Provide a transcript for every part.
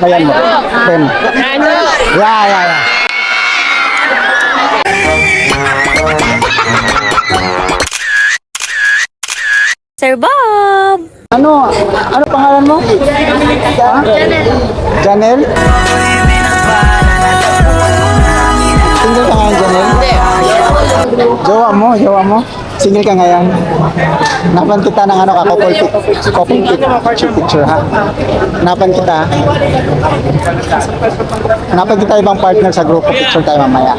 akbayan mo. Pen. Yeah. Sir Bob! Ano pangalan mo? Janel? Single ka ngayon, Janel? Jowa mo? Single ka ngayon? Napan kita ng ano ka, couple picture ha? Napan kita ibang partner sa grupo, picture tayo mamaya.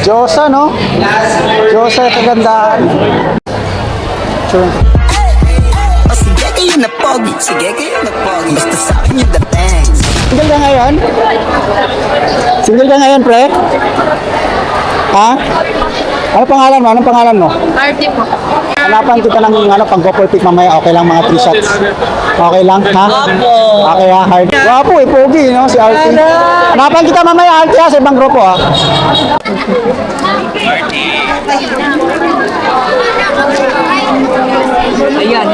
Diyosa, no? Diyosa, kagandaan. Sure. Sige kayo na pogi, basta sa akin yung dating. Single ka ngayon? Single ka ngayon, pre? Ha? Anong pangalan mo? Party po. Hanapan kita ng pang couple pic mamaya. Okay lang mga 3 shots. Okay lang, ha? Okay ha, hard. Wapo pogi, no? Si Artie. Hanapan kita mamaya, Artie, ha? Sa ibang grupo, ha? Ayan,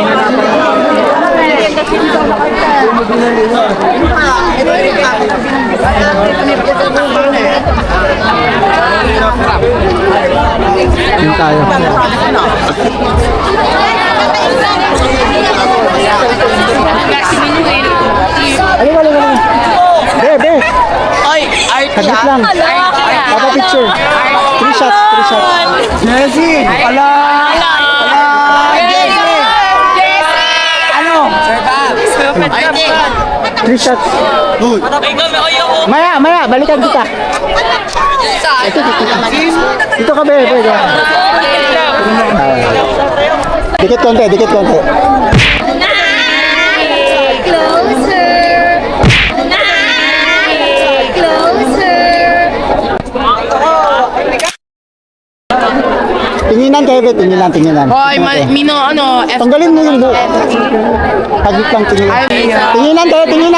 Yun tayo. Alin. Be. Ay, Artie Saglit lang. Papa picture. 3 shots. Jessie! Ala! Jessie! Ano? Artie! 3 shots. Maya, balikan kita. Dito ka, be. Dikit konti. Tinginan kayo, be. Tinginan. Hoy, Mino, Tanggalin mo yung buo. Hagit lang tinginan. Tinginan kayo, tinginan.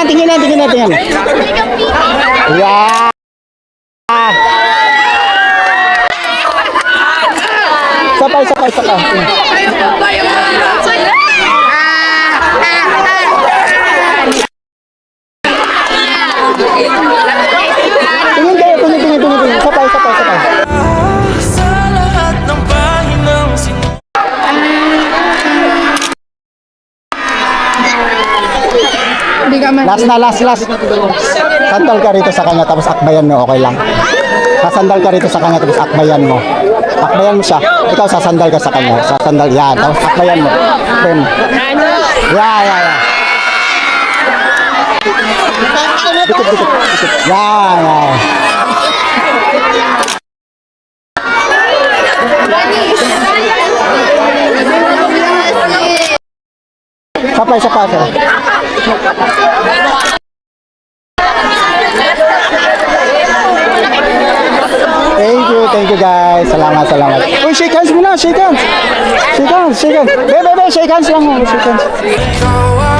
Yeah! Sakay. Tingin kayo. Sakay. Sa lahat ng pahinang Last. Sandal ka rito sa kanya tapos akbayan mo, okay lang. Sasandal ka rito sa kanya tapos akbayan mo. Akbayan mo siya. Ikaw sasandal ka sa kanya. Sasandal yan. Tapos akbayan mo. Pen. Yeah. Dikit. Yeah. Sapay. Thank you guys. Salamat. Uy, shake hands muna. Shake hands. Be, shake hands lang. Shake hands.